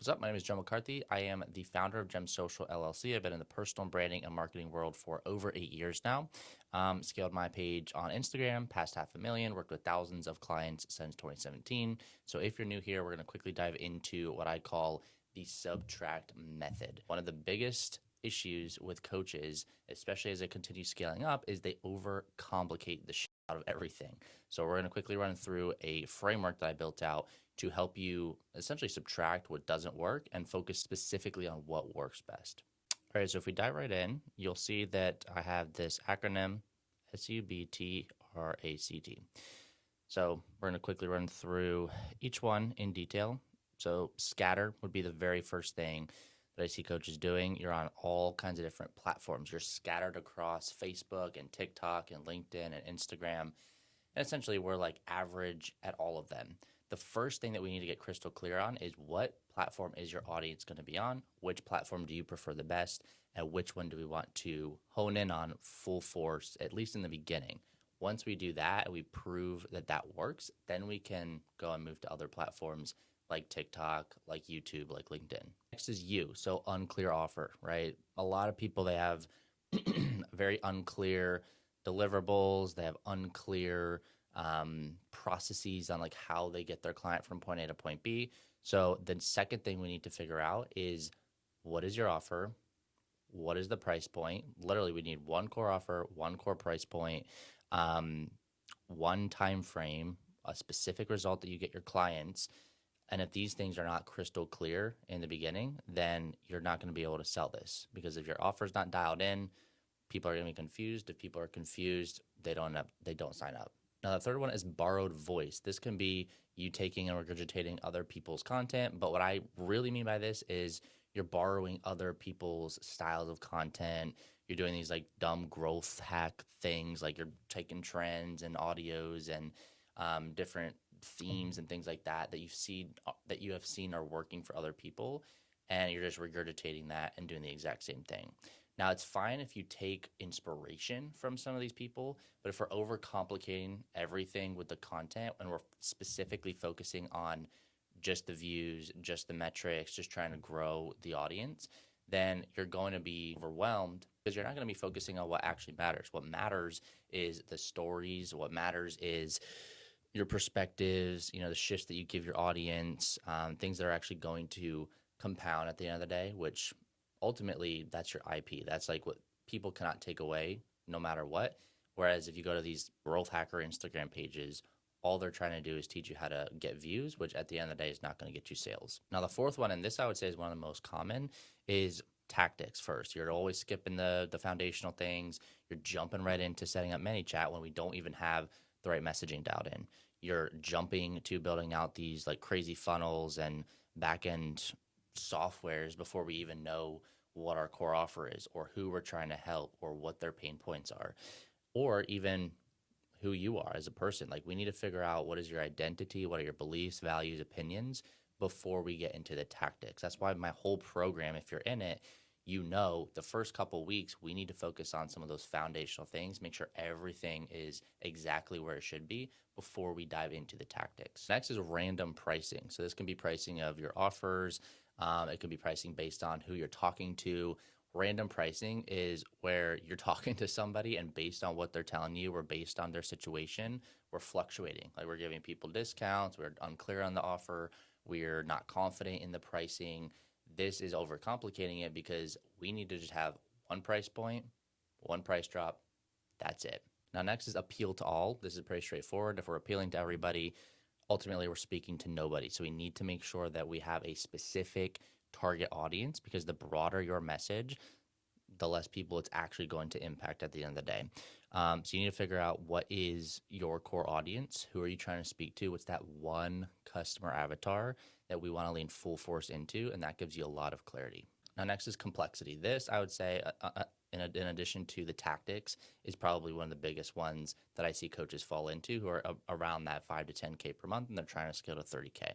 What's up? My name is Joe McCarthy. I am the founder of Gem Social LLC. I've been in the personal branding and marketing world for over 8 years now. Scaled my page on Instagram past 500,000, worked with thousands of clients since 2017. So if you're new here, we're going to quickly dive into what I call the subtract method. One of the biggest issues with coaches, especially as they continue scaling up, is they overcomplicate the shit out of everything. So we're going to quickly run through a framework that I built out to help you essentially subtract what doesn't work and focus specifically on what works best. All right, so if we dive right in, you'll see that I have this acronym SUBTRACT. So we're going to quickly run through each one in detail. So scatter would be the very first thing that I see coaches doing. You're on all kinds of different platforms. You're scattered across Facebook and TikTok and LinkedIn and Instagram. And essentially, we're like average at all of them. The first thing that we need to get crystal clear on is what platform is your audience going to be on? Which platform do you prefer the best? And which one do we want to hone in on full force, at least in the beginning? Once we do that and we prove that that works, then we can go and move to other platforms like TikTok, like YouTube, like LinkedIn. Next is you. So unclear offer, right? A lot of people, they have very unclear deliverables. They have unclear processes on like how they get their client from point A to point B. So the second thing we need to figure out is, what is your offer? What is the price point? Literally, we need one core offer, one core price point, one time frame, a specific result that you get your clients. And if these things are not crystal clear in the beginning, then you're not going to be able to sell this, because if your offer is not dialed in, people are going to be confused. If people are confused, they don't sign up. Now, the third one is borrowed voice. This can be you taking and regurgitating other people's content. But what I really mean by this is you're borrowing other people's styles of content. You're doing these like dumb growth hack things, like you're taking trends and audios and different themes and things like that that you have seen are working for other people, and you're just regurgitating that and doing the exact same thing. Now, it's fine if you take inspiration from some of these people, but if we're overcomplicating everything with the content and we're specifically focusing on just the views, just the metrics, just trying to grow the audience, then you're going to be overwhelmed, because you're not going to be focusing on what actually matters. What matters is the stories. What matters is your perspectives, the shifts that you give your audience, things that are actually going to compound at the end of the day, which ultimately that's your IP. That's like what people cannot take away no matter what. Whereas if you go to these growth hacker Instagram pages, all they're trying to do is teach you how to get views, which at the end of the day is not going to get you sales. Now, the fourth one, and this I would say is one of the most common, is tactics first. You're always skipping the foundational things. You're jumping right into setting up ManyChat when we don't even have the right messaging dialed in. You're jumping to building out these like crazy funnels and back-end softwares before we even know what our core offer is, or who we're trying to help, or what their pain points are, or even who you are as a person. Like, we need to figure out what is your identity, what are your beliefs, values, opinions, before we get into the tactics. That's why my whole program, if you're in it, the first couple weeks, we need to focus on some of those foundational things, make sure everything is exactly where it should be before we dive into the tactics. Next is random pricing. So this can be pricing of your offers. It can be pricing based on who you're talking to. Random pricing is where you're talking to somebody, and based on what they're telling you or based on their situation, we're fluctuating. Like, we're giving people discounts, we're unclear on the offer, we're not confident in the pricing. This is overcomplicating it, because we need to just have one price point, one price drop. That's it. Now, next is appeal to all. This is pretty straightforward. If we're appealing to everybody, ultimately we're speaking to nobody. So we need to make sure that we have a specific target audience, because the broader your message, the less people it's actually going to impact at the end of the day. So you need to figure out what is your core audience. Who are you trying to speak to? What's that one customer avatar that we want to lean full force into? And that gives you a lot of clarity. Now, next is complexity. This, I would say, in addition to the tactics, is probably one of the biggest ones that I see coaches fall into, who are around that 5 to 10K per month, and they're trying to scale to 30K.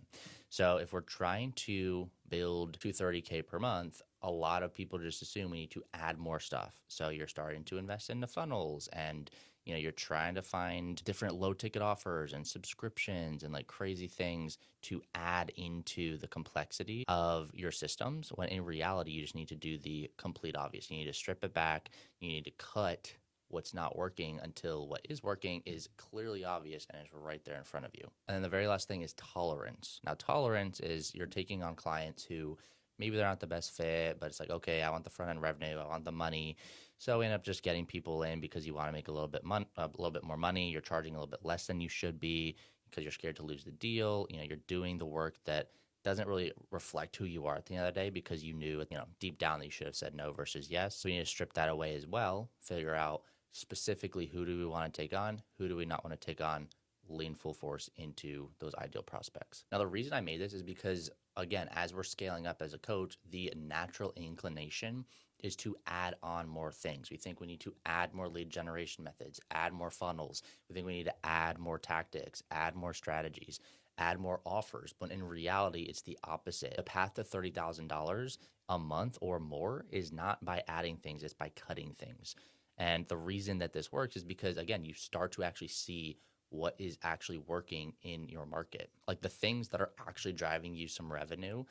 So if we're trying to build to 30K per month, a lot of people just assume we need to add more stuff. So you're starting to invest into funnels and You're trying to find different low ticket offers and subscriptions and like crazy things to add into the complexity of your systems, when in reality, you just need to do the complete obvious. You need to strip it back. You need to cut what's not working until what is working is clearly obvious and is right there in front of you. And then the very last thing is tolerance. Now, tolerance is you're taking on clients who maybe they're not the best fit, but it's like, okay, I want the front end revenue, I want the money. So we end up just getting people in because you want to make a little bit more money. You're charging a little bit less than you should be because you're scared to lose the deal. You're doing the work that doesn't really reflect who you are at the end of the day because you knew, deep down that you should have said no versus yes. So we need to strip that away as well, figure out specifically who do we want to take on, who do we not want to take on, lean full force into those ideal prospects. Now, the reason I made this is because, again, as we're scaling up as a coach, the natural inclination is to add on more things. We think we need to add more lead generation methods, add more funnels. We think we need to add more tactics, add more strategies, add more offers. But in reality, it's the opposite. The path to $30,000 a month or more is not by adding things, it's by cutting things. And the reason that this works is because, again, you start to actually see what is actually working in your market. Like the things that are actually driving you some revenue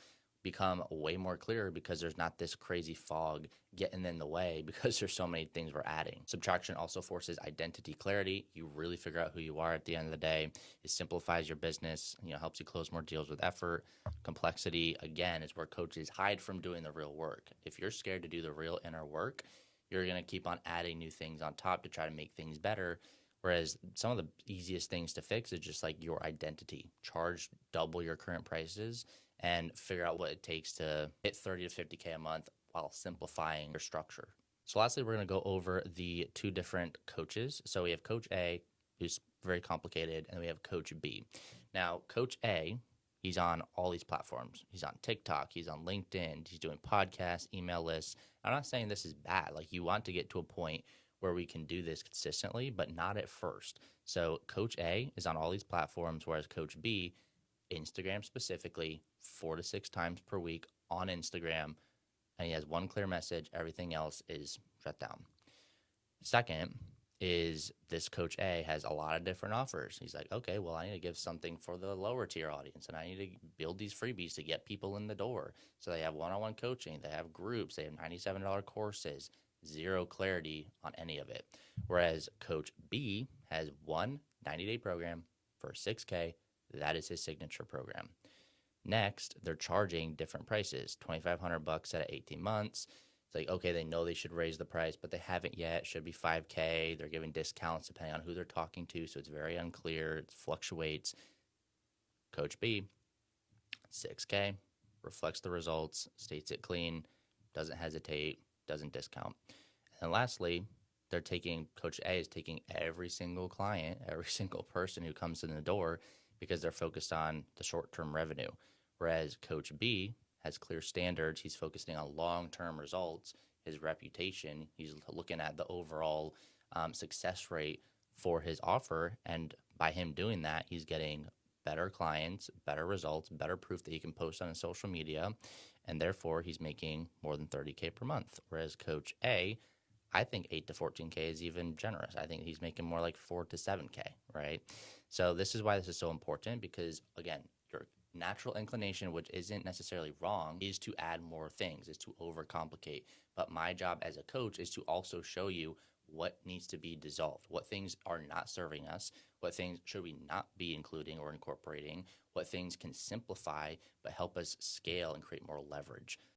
become way more clear because there's not this crazy fog getting in the way because there's so many things we're adding. Subtraction also forces identity clarity. You really figure out who you are at the end of the day. It simplifies your business, helps you close more deals with effort. Complexity, again, is where coaches hide from doing the real work. If you're scared to do the real inner work, you're going to keep on adding new things on top to try to make things better. Whereas some of the easiest things to fix is just like your identity. Charge double your current prices and figure out what it takes to hit 30 to 50K a month while simplifying your structure. So lastly, we're going to go over the two different coaches. So we have Coach A, who's very complicated, and we have Coach B. Now, Coach A, he's on all these platforms. He's on TikTok, he's on LinkedIn, he's doing podcasts, email lists. I'm not saying this is bad. Like, you want to get to a point where we can do this consistently, but not at first. So Coach A is on all these platforms, whereas Coach B, Instagram specifically, 4 to 6 times per week on Instagram, and he has one clear message. Everything else is shut down. Second is this Coach A has a lot of different offers. He's like, okay, well, I need to give something for the lower tier audience, and I need to build these freebies to get people in the door. So they have one-on-one coaching, they have groups, they have $97 courses, zero clarity on any of it. Whereas Coach B has one 90-day program for $6K. That is his signature program. Next, they're charging different prices, $2,500 at 18 months. It's like, okay, they know they should raise the price, but they haven't yet. Should be $5K. They're giving discounts depending on who they're talking to, so it's very unclear. It fluctuates. Coach B, $6K, reflects the results, states it clean, doesn't hesitate, doesn't discount. And lastly, Coach A is taking every single client, every single person who comes in the door because they're focused on the short-term revenue. Whereas Coach B has clear standards. He's focusing on long-term results, his reputation. He's looking at the overall success rate for his offer. And by him doing that, he's getting better clients, better results, better proof that he can post on his social media. And therefore, he's making more than 30K per month. Whereas Coach A, I think 8 to 14K is even generous. I think he's making more like 4 to 7K, right? So this is why this is so important because, again, your natural inclination, which isn't necessarily wrong, is to add more things, is to overcomplicate. But my job as a coach is to also show you what needs to be dissolved, what things are not serving us, what things should we not be including or incorporating, what things can simplify but help us scale and create more leverage.